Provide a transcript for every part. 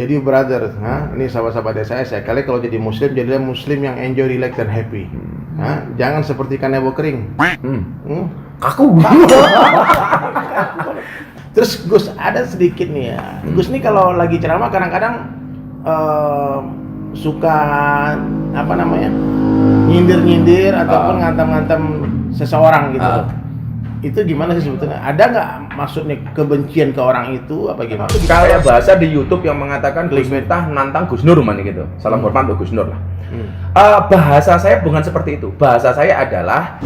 Jadi brother, ini sahabat-sahabat saya kali kalau jadi muslim, jadilah muslim yang enjoy, relax, dan happy. Jangan seperti kanebo kering. Kaku. Terus Gus, ada sedikit nih ya. Gus nih kalau lagi ceramah kadang-kadang suka nyindir-nyindir ataupun ngantem-ngantem seseorang gitu. Itu gimana sih sebetulnya? Ada nggak maksudnya kebencian ke orang itu apa gimana? Kayak bahasa di YouTube yang mengatakan Gus Miftah nantang Gus Nur mana gitu. Salam hormat untuk Gus Nur lah. Bahasa saya bukan seperti itu. Bahasa saya adalah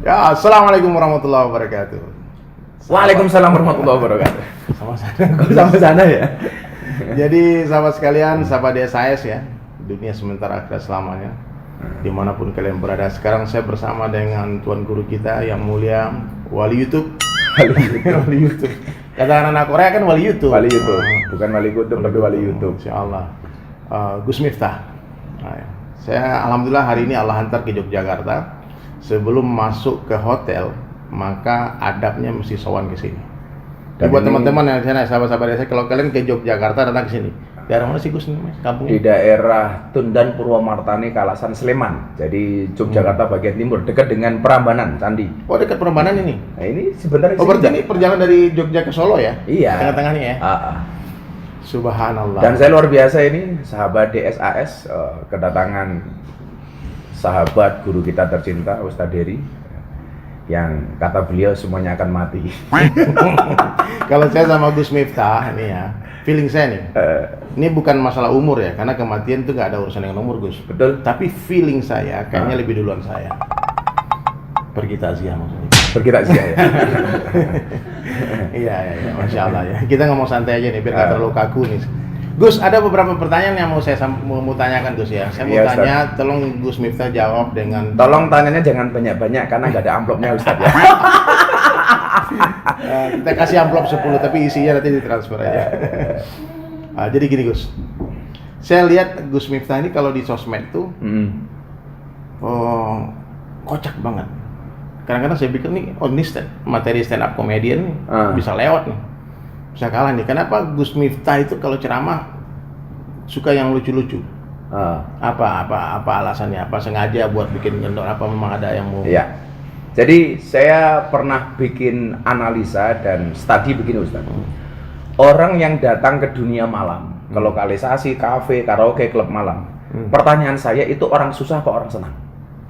ya, assalamualaikum warahmatullahi wabarakatuh. Waalaikumsalam warahmatullahi wabarakatuh. Sama sana ya. Jadi sahabat sekalian, sahabat DSAS ya, dunia sementara akhirat selamanya, dimanapun kalian berada. Sekarang saya bersama dengan Tuan Guru kita yang mulia, wali YouTube. Wali YouTube. Kata anak Korea kan wali YouTube. Wali YouTube, bukan wali kutub tapi wali YouTube. Insyaallah. Gus Miftah. Saya alhamdulillah hari ini Allah hantar ke Yogyakarta. Sebelum masuk ke hotel, maka adabnya mesti sowan ke sini. Dan buat teman-teman yang sana, sahabat-sahabat saya, kalau kalian ke Yogyakarta datang ke sini. Daerah mana sih Gus nih, kampung? Di daerah Tundan Purwomartani, Kalasan, Sleman. Jadi Yogyakarta bagian timur, dekat dengan Prambanan, Candi. Oh, dekat Prambanan ini. Nah, ini sebenarnya berarti ini perjalanan dari Jogja ke Solo ya? Iya. Tengah-tengahnya ya. Subhanallah. Dan saya luar biasa ini, sahabat DSAS, kedatangan sahabat guru kita tercinta Ustadz Dery, yang kata beliau semuanya akan mati. Kalau saya sama Gus Miftah nih ya, feeling saya nih, ini bukan masalah umur ya, karena kematian itu nggak ada urusan dengan umur Gus. Betul. Tapi feeling saya kayaknya lebih duluan saya. Pergi takziah maksudnya. Pergi takziah ya. Iya, masya Allah ya. Kita ngomong santai aja nih, biar nggak terlalu kaku nih. Gus, ada beberapa pertanyaan yang mau tanyakan Gus ya. Saya mau tanya, tolong Gus Miftah jawab dengan. Tolong tanyanya jangan banyak-banyak karena nggak ada amplopnya Ustadz ya. Kita kasih amplop 10 tapi isinya nanti ditransfer aja. Jadi gini Gus, saya lihat Gus Miftah ini kalau di sosmed tuh kocak banget. Kadang-kadang saya pikir nih, ini materi stand up comedian nih, bisa lewat nih. Bisa kalah nih. Kenapa Gus Miftah itu kalau ceramah suka yang lucu-lucu? Apa alasannya? Apa sengaja buat bikin ngendor? Apa memang ada yang mau? Iya. Jadi saya pernah bikin analisa dan studi begini Ustaz. Orang yang datang ke dunia malam, ke lokalisasi, kafe, karaoke, klub malam. Pertanyaan saya, itu orang susah apa orang senang?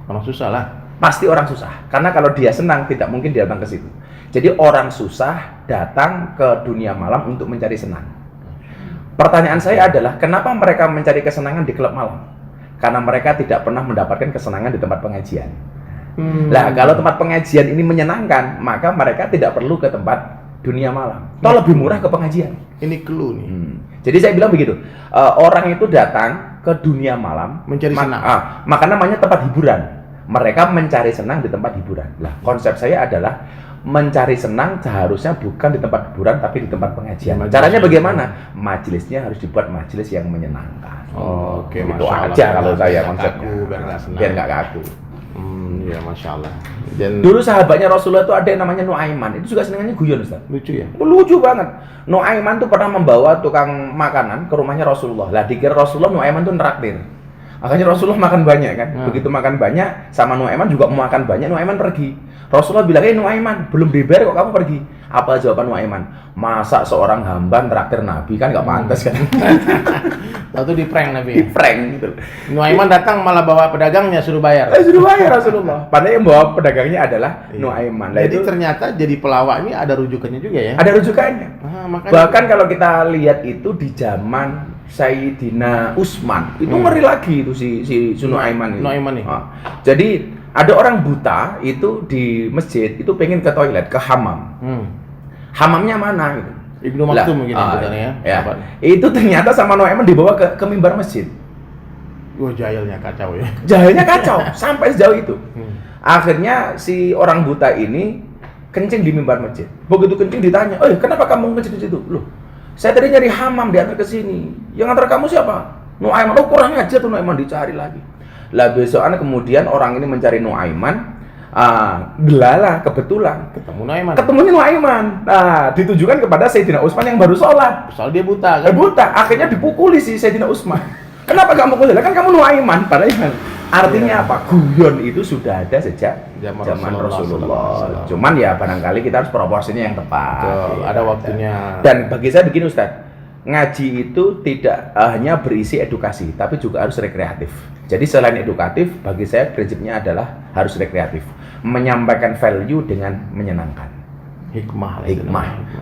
Orang susah lah. Pasti orang susah. Karena kalau dia senang tidak mungkin dia datang ke situ. Jadi orang susah datang ke dunia malam untuk mencari senang. Pertanyaan saya adalah, kenapa mereka mencari kesenangan di klub malam? Karena mereka tidak pernah mendapatkan kesenangan di tempat pengajian. Nah, kalau tempat pengajian ini menyenangkan, maka mereka tidak perlu ke tempat dunia malam. Toh lebih murah ke pengajian. Ini clue nih. Jadi saya bilang begitu, orang itu datang ke dunia malam mencari senang. Maka namanya tempat hiburan. Mereka mencari senang di tempat hiburan. Nah, konsep saya adalah mencari senang seharusnya bukan di tempat hiburan tapi di tempat pengajian. Caranya bagaimana? Majelisnya harus dibuat majelis yang menyenangkan. Oke, itu aja kalau saya konsepnya. Biar nggak kaku. Iya, masya Allah. Dulu sahabatnya Rasulullah itu ada yang namanya Nuaiman. Itu juga senangannya guyon Ustaz. Lucu ya? Lucu banget. Nuaiman tuh pernah membawa tukang makanan ke rumahnya Rasulullah. Lah dikira Rasulullah Nuaiman tuh neraktir. Makanya Rasulullah makan banyak kan. Begitu makan banyak, sama Nuaiman juga mau makan banyak, Nuaiman pergi. Rasulullah bilang, Nuaiman, belum dibayar kok kamu pergi. Apa jawaban Nuaiman? Masa seorang hamba traktir Nabi, kan nggak pantas kan? Lalu di prank Nabi. Di prank gitu. Nuaiman datang malah bawa pedagangnya suruh bayar. Suruh bayar Rasulullah. Padahal yang bawa pedagangnya adalah Nuaiman. Jadi ternyata jadi pelawak ini ada rujukannya juga ya? Ada rujukannya. Makanya bahkan kalau kita lihat itu di zaman Sayyidina Utsman, itu ngeri lagi itu si Nuaiman itu. Nuaiman nih. Jadi ada orang buta itu di masjid itu pengen ke toilet, ke hamam. Hamamnya mana gitu. Ibnu Maktum mungkin ya. Itu ternyata sama Nuaiman dibawa ke mimbar masjid. Wah, jahilnya kacau ya. Jahilnya kacau sampai sejauh itu. Akhirnya si orang buta ini kencing di mimbar masjid. Begitu kencing ditanya, kenapa kamu kencing di situ?" "Loh, saya tadi nyari hamam diantar ke sini. Yang antar kamu siapa?" "Nuaiman." "Oh, kurang aja tuh Nuaiman," dicari lagi. Lah besokan kemudian orang ini mencari Nuaiman, Delala kebetulan Ketemu Nuaiman. ketemunya Nuaiman. Nah, ditujukan kepada Sayyidina Utsman yang baru sholat. Soal dia buta kan. Buta, akhirnya dipukuli si Sayyidina Utsman. Kenapa kamu mukul? Kan kamu Nuaiman, padahal artinya apa? Guyon itu sudah ada sejak zaman Rasulullah. Cuman ya barangkali kita harus proporsinya yang tepat. Betul, ada waktunya. Dan bagi saya begini Ustadz, ngaji itu tidak hanya berisi edukasi, tapi juga harus rekreatif. Jadi selain edukatif, bagi saya prinsipnya adalah harus rekreatif, menyampaikan value dengan menyenangkan. Hikmah.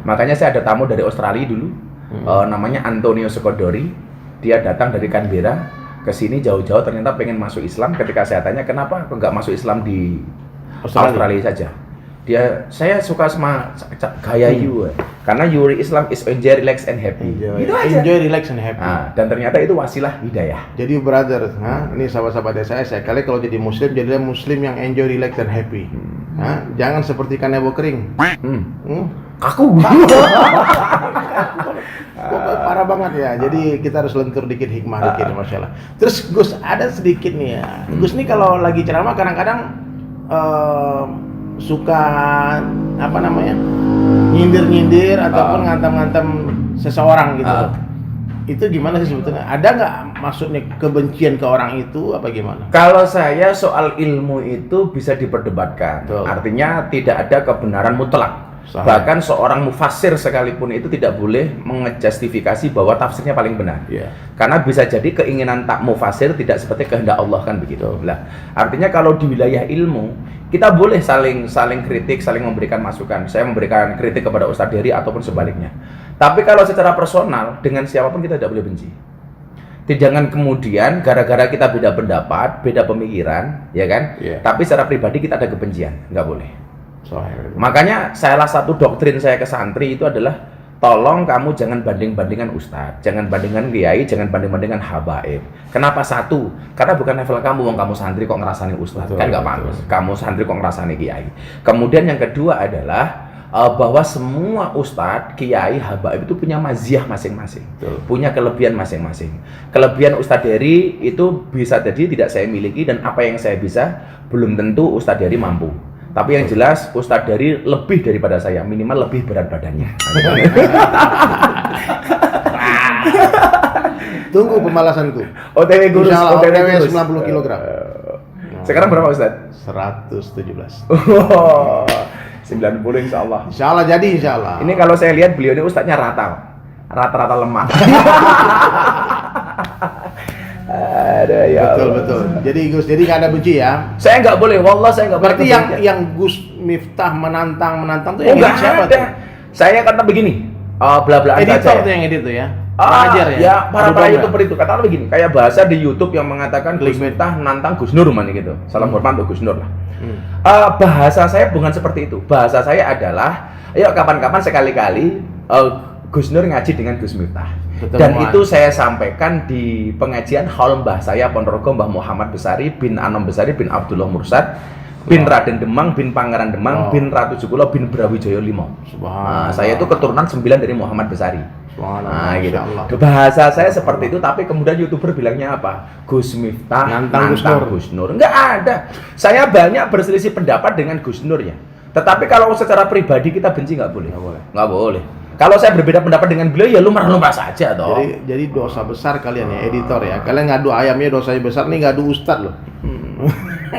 Makanya saya ada tamu dari Australia dulu, namanya Antonio Scodori. Dia datang dari Canberra ke sini jauh-jauh, ternyata pengen masuk Islam. Ketika saya tanya kenapa kok nggak masuk Islam di Australia saja, saya suka sama gaya you, karena your Islam is enjoy, relax and happy. Gitu aja. Enjoy, relax and happy. Dan ternyata itu wasilah hidayah. Jadi brother, ini sahabat-sahabat saya kali kalau jadi muslim, jadilah muslim yang enjoy, relax and happy. Jangan seperti kanebo kering. Kaku. Parah banget ya. Jadi kita harus lentur dikit, hikmah dikit, Masya Allah. Terus Gus, ada sedikit nih ya. Gus nih kalau lagi ceramah kadang-kadang suka apa namanya, nyindir-nyindir ataupun ngantem-ngantem seseorang gitu. Itu gimana sih sebetulnya? Ada nggak maksudnya kebencian ke orang itu apa gimana? Kalau saya soal ilmu itu bisa diperdebatkan. Betul. Artinya tidak ada kebenaran mutlak. Bahkan seorang mufassir sekalipun itu tidak boleh mengejustifikasi bahwa tafsirnya paling benar. Karena bisa jadi keinginan tak mufassir tidak seperti kehendak Allah, kan begitu. Lah, artinya kalau di wilayah ilmu kita boleh saling kritik, saling memberikan masukan. Saya memberikan kritik kepada Ustadz Dery ataupun sebaliknya. Tapi kalau secara personal dengan siapapun kita tidak boleh benci. Jangan kemudian gara-gara kita beda pendapat, beda pemikiran, ya kan? Tapi secara pribadi kita ada kebencian, nggak boleh. Makanya salah satu doktrin saya ke santri itu adalah tolong kamu jangan banding-bandingkan ustadz, jangan bandingkan kiai, jangan banding-bandingkan habaib. Kenapa satu? Karena bukan level kamu, wong kamu santri kok ngerasani ustadz, kan nggak pantas. Kamu santri kok ngerasani kiai. Kemudian yang kedua adalah bahwa semua ustadz, kiai, habaib itu punya maziyah masing-masing, punya kelebihan masing-masing. Kelebihan Ustadz Dery itu bisa jadi tidak saya miliki, dan apa yang saya bisa belum tentu Ustadz Dery mampu. Tapi yang jelas Ustadz Dery lebih daripada saya, minimal lebih berat badannya. Tunggu pembalasanku. OTW gurus, OTW 90 kg. Sekarang berapa Ustadz? 117. 90 insya Allah. Insya Allah jadi, insya Allah. Ini kalau saya lihat beliau ini ustadznya rata-rata lemak. Ada ya. Betul. Jadi Gus, jadi nggak ada benci ya? Saya nggak boleh, wallah saya nggak boleh. Berarti yang Gus Miftah menantang tuh yang nggak siapa ada. tuh? Saya kata begini, bela-belaan saja. Editor tuh yang edit tuh ya? Ajar ya? Ya, para YouTuber itu kata begini, kayak bahasa di YouTube yang mengatakan Gus Miftah nantang Gus Nur mana gitu. Salam hormat untuk Gus Nur lah. Bahasa saya bukan seperti itu. Bahasa saya adalah, ayo kapan-kapan sekali-kali Gus Nur ngaji dengan Gus Miftah. Dan itu saya sampaikan di pengajian haul mbah saya Ponorogo, Mbah Muhammad Besari bin Anom Besari bin Abdullah Mursad bin Raden Demang bin Pangeran Demang bin Ratu Jukulo bin Brawijaya Limo. Saya itu keturunan 9 dari Muhammad Besari. Gitu. Bahasa saya seperti itu, tapi kemudian YouTuber bilangnya apa? Gus Miftah nantang Gus Nur. Enggak ada. Saya banyak berselisih pendapat dengan Gus Nur ya. Tetapi kalau secara pribadi kita benci nggak boleh. Nggak boleh. Kalau saya berbeda pendapat dengan beliau ya lumrah-lumrah saja toh. Jadi dosa besar kalian ya editor ya. Kalian ngadu ayamnya dosanya besar, nih ngadu ustad loh.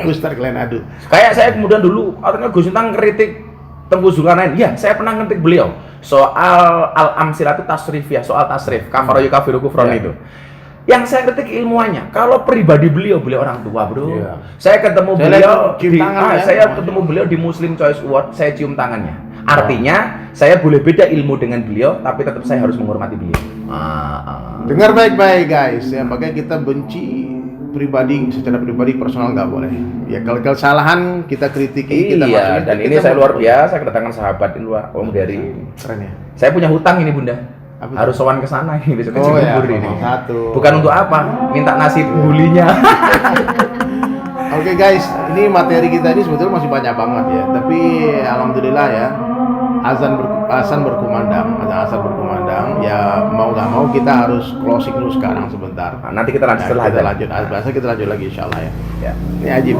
Ustad kalian adu. Kayak saya kemudian dulu artinya Gus Miftah kritik Tengku Zulkarnain. Ya, saya pernah kritik beliau soal al-amsilatu tasrifiyah, soal tasrif, kafara yukafiru kufran itu. Yang saya kritik ilmuannya. Kalau pribadi beliau orang tua, Bro. Saya ketemu ketemu beliau di Muslim Choice Award, saya cium tangannya. Artinya, saya boleh beda ilmu dengan beliau, tapi tetap saya harus menghormati beliau. Dengar baik-baik guys, ya makanya kita benci pribadi, secara pribadi personal nggak boleh. Ya kalau kesalahan kita kritiki, kita masukin. Dan ini saya luar biasa kedatangan sahabat di luar Om dari. Keren ya. Saya punya hutang ini Bunda. Harus sowan ke sana ini besok ini. Bukan untuk apa? Minta nasi bulinya. Oke guys, ini materi kita ini sebetulnya masih banyak banget ya. Tapi alhamdulillah ya. Azan berkumandang. Ya mau nggak mau kita harus closing dulu sekarang sebentar. Nanti kita lanjut kita lanjut lagi insya Allah ya. Ya. Ini Ajib.